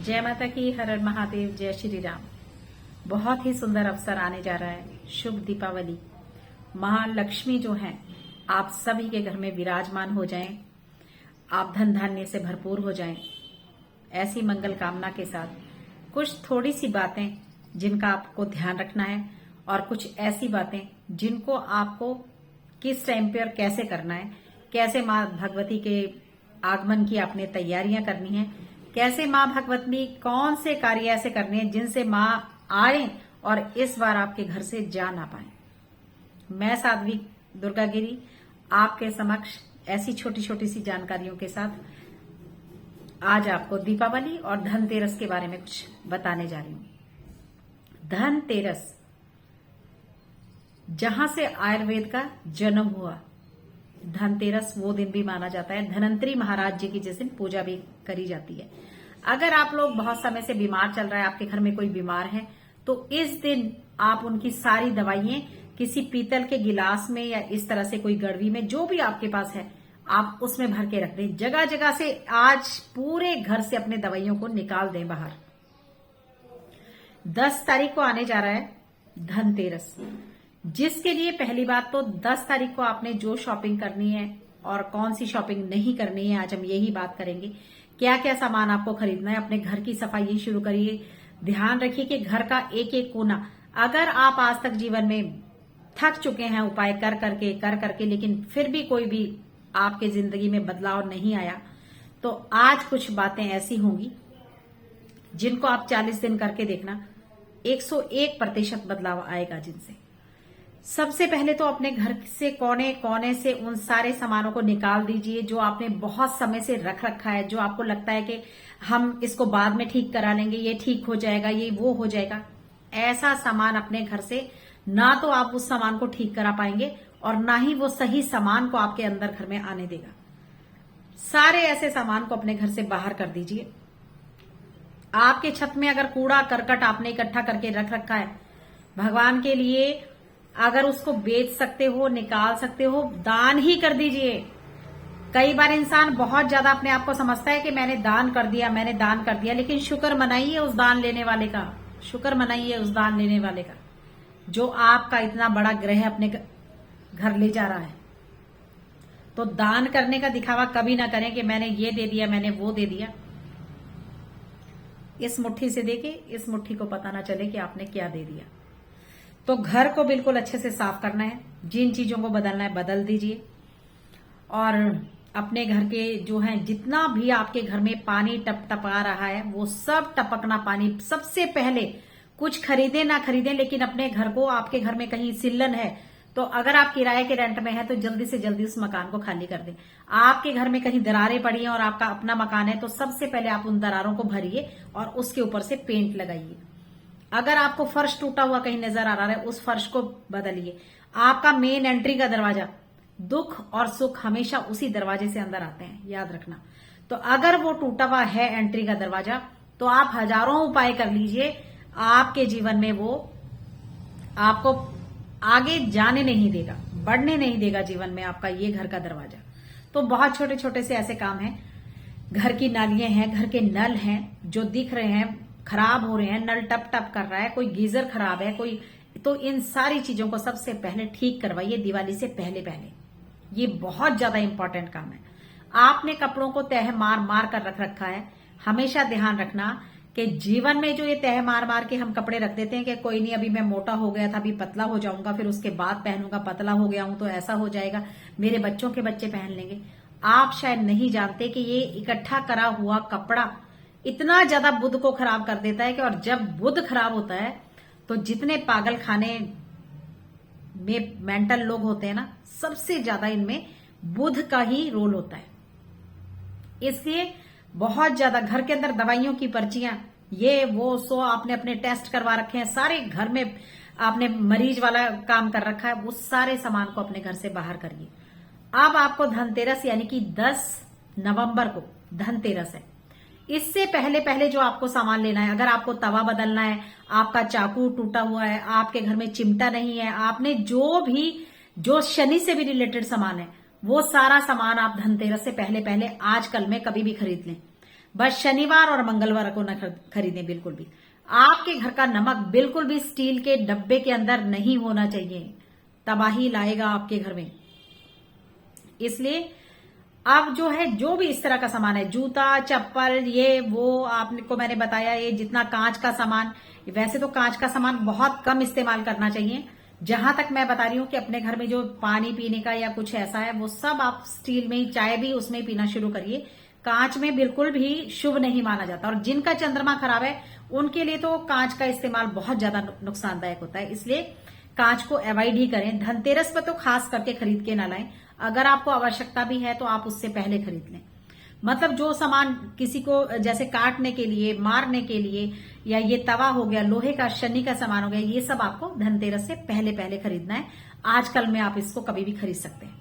जय माता की, हर हर महादेव, जय श्री राम। बहुत ही सुंदर अवसर आने जा रहा है। शुभ दीपावली। महालक्ष्मी जो है आप सभी के घर में विराजमान हो जाएं, आप धन धान्य से भरपूर हो जाएं। ऐसी मंगल कामना के साथ कुछ थोड़ी सी बातें जिनका आपको ध्यान रखना है और कुछ ऐसी बातें जिनको आपको किस टाइम पे और कैसे करना है, कैसे माँ भगवती के आगमन की आपने तैयारियां करनी है, कैसे माँ भगवती कौन से कार्य ऐसे करने हैं जिनसे माँ आए और इस बार आपके घर से जा ना पाए। मैं साध्वी दुर्गागिरी आपके समक्ष ऐसी छोटी छोटी सी जानकारियों के साथ आज आपको दीपावली और धनतेरस के बारे में कुछ बताने जा रही हूं। धनतेरस जहां से आयुर्वेद का जन्म हुआ, धनतेरस वो दिन भी माना जाता है। धनवंतरी महाराज जी की जिस दिन पूजा भी करी जाती है। अगर आप लोग बहुत समय से बीमार चल रहा है, आपके घर में कोई बीमार है, तो इस दिन आप उनकी सारी दवाइयां किसी पीतल के गिलास में या इस तरह से कोई गड़वी में, जो भी आपके पास है, आप उसमें भर के रख दें। जगह जगह से आज पूरे घर से अपने दवाइयों को निकाल दें बाहर। 10 तारीख को आने जा रहा है धनतेरस, जिसके लिए पहली बात तो 10 तारीख को आपने जो शॉपिंग करनी है और कौन सी शॉपिंग नहीं करनी है, आज हम यही बात करेंगे। क्या क्या सामान आपको खरीदना है, अपने घर की सफाई शुरू करिए। ध्यान रखिए कि घर का एक एक कोना, अगर आप आज तक जीवन में थक चुके हैं उपाय कर करके लेकिन फिर भी कोई भी आपके जिंदगी में बदलाव नहीं आया, तो आज कुछ बातें ऐसी होंगी जिनको आप 40 दिन करके देखना, 101% बदलाव आएगा जिनसे। सबसे पहले तो अपने घर से कोने कोने से उन सारे सामानों को निकाल दीजिए जो आपने बहुत समय से रख रखा है, जो आपको लगता है कि हम इसको बाद में ठीक करा लेंगे, ये ठीक हो जाएगा, ये वो हो जाएगा। ऐसा सामान अपने घर से, ना तो आप उस सामान को ठीक करा पाएंगे और ना ही वो सही सामान को आपके अंदर घर में आने देगा। सारे ऐसे सामान को अपने घर से बाहर कर दीजिए। आपके छत में अगर कूड़ा करकट आपने इकट्ठा करके रख रखा है, भगवान के लिए अगर उसको बेच सकते हो, निकाल सकते हो, दान ही कर दीजिए। कई बार इंसान बहुत ज्यादा अपने आप को समझता है कि मैंने दान कर दिया, लेकिन शुक्र मनाइए उस दान लेने वाले का, शुक्र मनाइए उस दान लेने वाले का जो आपका इतना बड़ा ग्रह अपने घर ले जा रहा है। तो दान करने का दिखावा कभी ना करें कि मैंने ये दे दिया, मैंने वो दे दिया। इस मुट्ठी से देके इस मुट्ठी को पता ना चले कि आपने क्या दे दिया। तो घर को बिल्कुल अच्छे से साफ करना है, जिन चीजों को बदलना है बदल दीजिए। और अपने घर के जो है, जितना भी आपके घर में पानी टपटपा रहा है, वो सब टपकना पानी सबसे पहले, कुछ खरीदें ना खरीदें, लेकिन अपने घर को, आपके घर में कहीं सिल्लन है तो अगर आप किराए के रेंट में है तो जल्दी से जल्दी उस मकान को खाली कर दें। आपके घर में कहीं दरारें पड़ी हैं और आपका अपना मकान है, तो सबसे पहले आप उन दरारों को भरिए और उसके ऊपर से पेंट लगाइए। अगर आपको फर्श टूटा हुआ कहीं नजर आ रहा है, उस फर्श को बदलिए। आपका मेन एंट्री का दरवाजा, दुख और सुख हमेशा उसी दरवाजे से अंदर आते हैं, याद रखना। तो अगर वो टूटा हुआ है एंट्री का दरवाजा, तो आप हजारों उपाय कर लीजिए, आपके जीवन में वो आपको आगे जाने नहीं देगा, बढ़ने नहीं देगा जीवन में आपका ये घर का दरवाजा। तो बहुत छोटे छोटे से ऐसे काम हैं। घर की नालियां हैं, घर के नल हैं जो दिख रहे हैं खराब हो रहे हैं, नल टप टप कर रहा है, कोई गीजर खराब है, कोई, तो इन सारी चीजों को सबसे पहले ठीक करवाइए दिवाली से पहले पहले। ये बहुत ज्यादा इंपॉर्टेंट काम है। आपने कपड़ों को तह मार मार कर रख रखा है, हमेशा ध्यान रखना कि जीवन में जो ये तह मार मार के हम कपड़े रख देते हैं कि कोई नहीं, अभी मैं मोटा हो गया था, अभी पतला हो जाऊंगा, फिर उसके बाद पहनूंगा, पतला हो गया हूं तो ऐसा हो जाएगा, मेरे बच्चों के बच्चे पहन लेंगे। आप शायद नहीं जानते कि ये इकट्ठा करा हुआ कपड़ा इतना ज्यादा बुध को खराब कर देता है कि, और जब बुध खराब होता है तो जितने पागल खाने में मेंटल लोग होते हैं ना, सबसे ज्यादा इनमें बुध का ही रोल होता है। इसलिए बहुत ज्यादा घर के अंदर दवाइयों की पर्चियां, ये वो सो आपने अपने टेस्ट करवा रखे हैं, सारे घर में आपने मरीज वाला काम कर रखा है, उस सारे सामान को अपने घर से बाहर करिए। अब आपको धनतेरस यानी कि 10 नवंबर को धनतेरस है। इससे पहले पहले जो आपको सामान लेना है, अगर आपको तवा बदलना है, आपका चाकू टूटा हुआ है, आपके घर में चिमटा नहीं है, आपने जो शनि से भी रिलेटेड सामान है, वो सारा सामान आप धनतेरस से पहले पहले आज कल में कभी भी खरीद लें। बस शनिवार और मंगलवार को न खरीदें बिल्कुल भी। आपके घर का नमक बिल्कुल भी स्टील के डब्बे के अंदर नहीं होना चाहिए, तबाही लाएगा आपके घर में। इसलिए अब जो है, जो भी इस तरह का सामान है, जूता चप्पल ये वो आपको मैंने बताया, ये जितना कांच का सामान, वैसे तो कांच का सामान बहुत कम इस्तेमाल करना चाहिए। जहां तक मैं बता रही हूं कि अपने घर में जो पानी पीने का या कुछ ऐसा है वो सब आप स्टील में ही, चाय भी उसमें ही पीना शुरू करिए। कांच में बिल्कुल भी शुभ नहीं माना जाता, और जिनका चंद्रमा खराब है उनके लिए तो कांच का इस्तेमाल बहुत ज्यादा नुकसानदायक होता है, इसलिए कांच को अवॉइड ही करें। धनतेरस पर तो खास करके खरीद के ना लाएं, अगर आपको आवश्यकता भी है तो आप उससे पहले खरीद लें। मतलब जो सामान किसी को जैसे काटने के लिए, मारने के लिए, या ये तवा हो गया, लोहे का शनि का सामान हो गया, ये सब आपको धनतेरस से पहले पहले खरीदना है। आजकल में आप इसको कभी भी खरीद सकते हैं।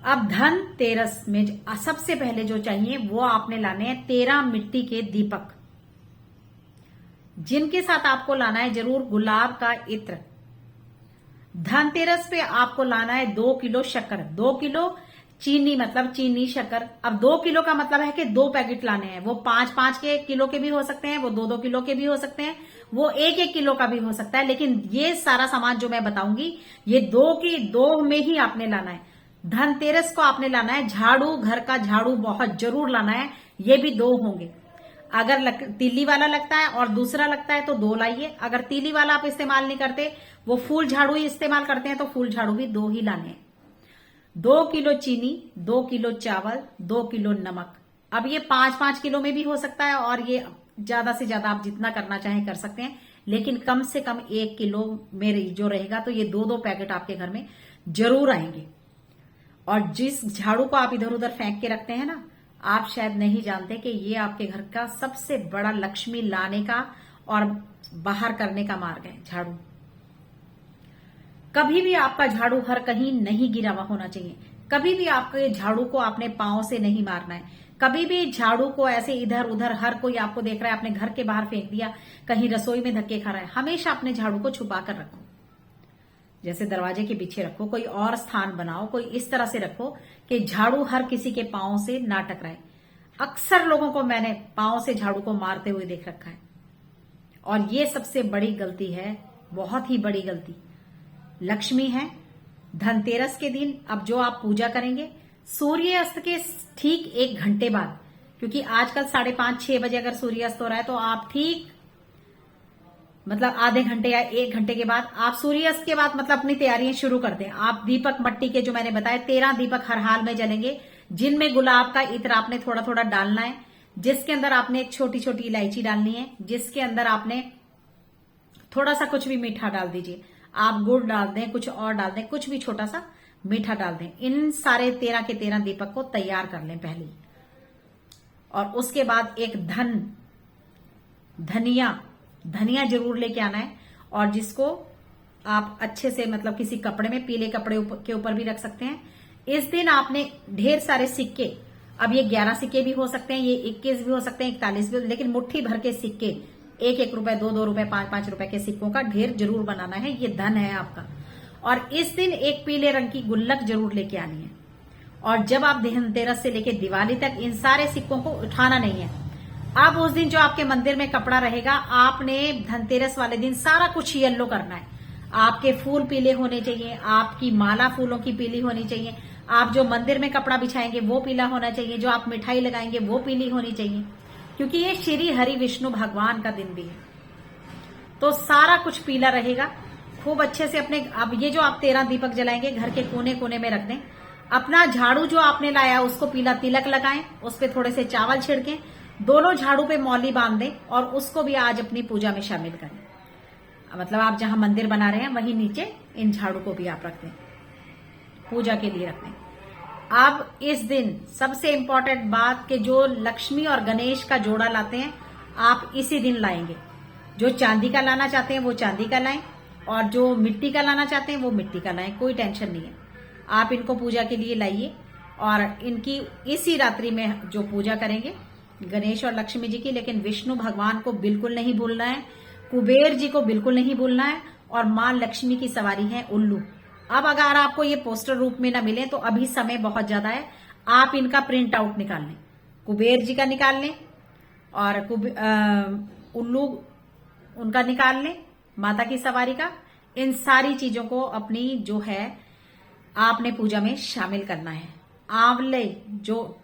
अब धनतेरस में सबसे पहले जो चाहिए वो आपने लाने हैं 13 मिट्टी के दीपक, जिनके साथ आपको लाना है जरूर गुलाब का इत्र। धनतेरस पे आपको लाना है 2 किलो शक्कर, 2 किलो चीनी, मतलब चीनी शक्कर। अब 2 किलो का मतलब है कि 2 पैकेट लाने हैं। वो 5-5 के किलो के भी हो सकते हैं, वो 2-2 किलो के भी हो सकते हैं, वो 1-1 किलो का भी हो सकता है। लेकिन ये सारा सामान जो मैं बताऊंगी ये 2 की 2 में ही आपने लाना है। धनतेरस को आपने लाना है झाड़ू, घर का झाड़ू बहुत जरूर लाना है, ये भी 2 होंगे। अगर तीली वाला लगता है और दूसरा लगता है तो 2 लाइए। अगर तीली वाला आप इस्तेमाल नहीं करते, वो फूल झाड़ू ही इस्तेमाल करते हैं, तो फूल झाड़ू भी 2 ही लाने हैं। 2 किलो चीनी, 2 किलो चावल, 2 किलो नमक। अब ये 5-5 किलो में भी हो सकता है, और ये ज्यादा से ज्यादा आप जितना करना चाहें कर सकते हैं, लेकिन कम से कम 1 किलो में जो रहेगा तो ये 2-2 पैकेट आपके घर में जरूर आएंगे। और जिस झाड़ू को आप इधर उधर फेंक के रखते हैं ना, आप शायद नहीं जानते कि ये आपके घर का सबसे बड़ा लक्ष्मी लाने का और बाहर करने का मार्ग है। झाड़ू कभी भी आपका झाड़ू हर कहीं नहीं गिरा हुआ होना चाहिए। कभी भी आपके झाड़ू को अपने पांव से नहीं मारना है। कभी भी झाड़ू को ऐसे इधर उधर हर कोई आपको देख रहा है, अपने घर के बाहर फेंक दिया, कहीं रसोई में धक्के खा रहा है। हमेशा अपने झाड़ू को छुपा कर रखो, जैसे दरवाजे के पीछे रखो, कोई और स्थान बनाओ, कोई इस तरह से रखो कि झाड़ू हर किसी के पांव से ना टकराए। अक्सर लोगों को मैंने पांव से झाड़ू को मारते हुए देख रखा है, और ये सबसे बड़ी गलती है, बहुत ही बड़ी गलती। लक्ष्मी है। धनतेरस के दिन अब जो आप पूजा करेंगे, सूर्यास्त के ठीक 1 घंटे बाद, क्योंकि आजकल 5:30-6 बजे अगर सूर्यास्त हो रहा है, तो आप ठीक मतलब आधे घंटे या 1 घंटे के बाद, आप सूर्यास्त के बाद मतलब अपनी तैयारियां शुरू कर दें। आप दीपक मट्टी के जो मैंने बताया 13 दीपक हर हाल में जलेंगे, जिनमें गुलाब का इत्र आपने थोड़ा थोड़ा डालना है, जिसके अंदर आपने एक छोटी छोटी इलायची डालनी है, जिसके अंदर आपने थोड़ा सा कुछ भी मीठा डाल दीजिए। आप गुड़ डाल दें, कुछ और डाल दें, कुछ भी छोटा सा मीठा डाल दें। इन सारे 13 के 13 दीपक को तैयार कर लें पहले, और उसके बाद एक धनिया जरूर लेके आना है, और जिसको आप अच्छे से मतलब किसी कपड़े में, पीले कपड़े के ऊपर भी रख सकते हैं। इस दिन आपने ढेर सारे सिक्के, अब ये 11 सिक्के भी हो सकते हैं, ये 21 भी हो सकते हैं, 41 भी, लेकिन मुट्ठी भर के सिक्के, 1-1 रुपए, 2-2 रुपए, 5-5 रुपए के सिक्कों का ढेर जरूर बनाना है। ये धन है आपका। और इस दिन एक पीले रंग की गुल्लक जरूर लेके आनी है। और जब आप धनतेरस से लेके दिवाली तक इन सारे सिक्कों को उठाना नहीं है। अब उस दिन जो आपके मंदिर में कपड़ा रहेगा, आपने धनतेरस वाले दिन सारा कुछ येलो करना है। आपके फूल पीले होने चाहिए, आपकी माला फूलों की पीली होनी चाहिए, आप जो मंदिर में कपड़ा बिछाएंगे वो पीला होना चाहिए, जो आप मिठाई लगाएंगे वो पीली होनी चाहिए, क्योंकि ये श्री हरि विष्णु भगवान का दिन भी है। तो सारा कुछ पीला रहेगा। खूब अच्छे से अपने, अब ये जो आप 13 दीपक जलाएंगे घर के कोने कोने में रख दें। अपना झाड़ू जो आपने लाया उसको पीला तिलक लगाएं, उस पर थोड़े से चावल छिड़कें, दोनों झाड़ू पे मौली बांध दें, और उसको भी आज अपनी पूजा में शामिल करें। मतलब आप जहां मंदिर बना रहे हैं वहीं नीचे इन झाड़ू को भी आप रख दें, पूजा के लिए रख दें। अब इस दिन सबसे इंपॉर्टेंट बात कि जो लक्ष्मी और गणेश का जोड़ा लाते हैं, आप इसी दिन लाएंगे। जो चांदी का लाना चाहते हैं वो चांदी का लाएं, और जो मिट्टी का लाना चाहते हैं वो मिट्टी का लाएं, कोई टेंशन नहीं है। आप इनको पूजा के लिए लाइए, और इनकी इसी रात्रि में जो पूजा करेंगे गणेश और लक्ष्मी जी की, लेकिन विष्णु भगवान को बिल्कुल नहीं भूलना है, कुबेर जी को बिल्कुल नहीं भूलना है, और मां लक्ष्मी की सवारी है उल्लू। अब अगर आपको ये पोस्टर रूप में ना मिले तो अभी समय बहुत ज्यादा है, आप इनका प्रिंट आउट निकाल लें, कुबेर जी का निकाल लें, और उल्लू उनका निकाल लें, माता की सवारी का। इन सारी चीजों को अपनी जो है आपने पूजा में शामिल करना है। आंवले जो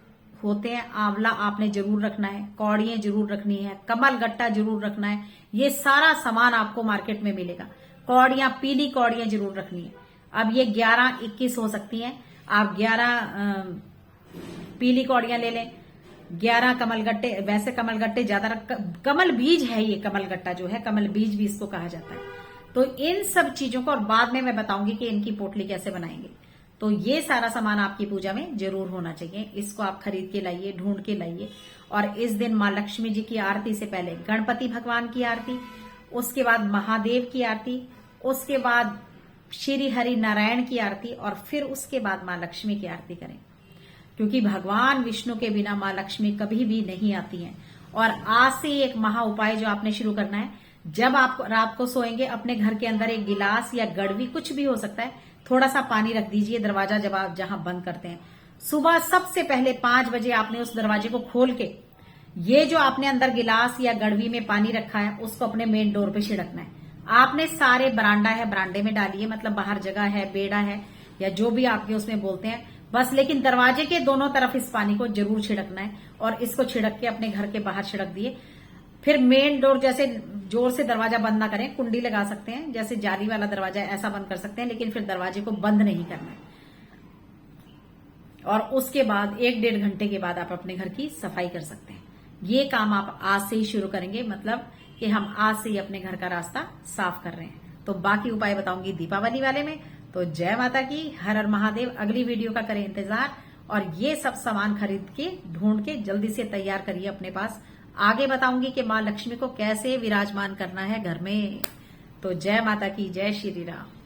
होते हैं, आंवला आपने जरूर रखना है, कौड़ियां जरूर रखनी है, कमल गट्टा जरूर रखना है। ये सारा सामान आपको मार्केट में मिलेगा। कौड़ियां, पीली कौड़ियां जरूर रखनी है। अब ये 11-21 हो सकती हैं, आप 11 पीली कौड़ियां ले लें, 11 कमलगट्टे। वैसे कमलगट्टे ज्यादा कमल बीज है, ये कमलगट्टा जो है कमल बीज भी इसको कहा जाता है। तो इन सब चीजों को, और बाद में मैं बताऊंगी कि इनकी पोटली कैसे बनाएंगे। तो ये सारा सामान आपकी पूजा में जरूर होना चाहिए। इसको आप खरीद के लाइए, ढूंढ के लाइए। और इस दिन मां लक्ष्मी जी की आरती से पहले गणपति भगवान की आरती, उसके बाद महादेव की आरती, उसके बाद श्री हरि नारायण की आरती, और फिर उसके बाद मां लक्ष्मी की आरती करें। क्योंकि भगवान विष्णु के बिना मां लक्ष्मी कभी भी नहीं आती हैं। और आज से एक महा उपाय जो आपने शुरू करना है, जब आप रात को सोएंगे, अपने घर के अंदर एक गिलास या गड़वी, कुछ भी हो सकता है, थोड़ा सा पानी रख दीजिए दरवाजा जब आप जहां बंद करते हैं। सुबह सबसे पहले 5 बजे आपने उस दरवाजे को खोल के ये जो आपने अंदर गिलास या गड़वी में पानी रखा है उसको अपने मेन डोर पे छिड़कना है। आपने सारे बरांडा है, बरांडे में डालिए, मतलब बाहर जगह है, बेड़ा है, या जो भी आपके उसमें बोलते हैं बस। लेकिन दरवाजे के दोनों तरफ इस पानी को जरूर छिड़कना है, और इसको छिड़क के अपने घर के बाहर छिड़क दिए। फिर मेन डोर, जैसे जोर से दरवाजा बंद ना करें, कुंडी लगा सकते हैं, जैसे जाली वाला दरवाजा ऐसा बंद कर सकते हैं, लेकिन फिर दरवाजे को बंद नहीं करना है। और उसके बाद 1-1.5 घंटे के बाद आप अपने घर की सफाई कर सकते हैं। ये काम आप आज से ही शुरू करेंगे, मतलब कि हम आज से ही अपने घर का रास्ता साफ कर रहे हैं। तो बाकी उपाय बताऊंगी दीपावली वाले में। तो जय माता की, हर हर महादेव। अगली वीडियो का करें इंतजार, और ये सब सामान खरीद के, ढूंढ के जल्दी से तैयार करिए अपने पास। आगे बताऊंगी कि मां लक्ष्मी को कैसे विराजमान करना है घर में। तो जय माता की, जय श्री राम।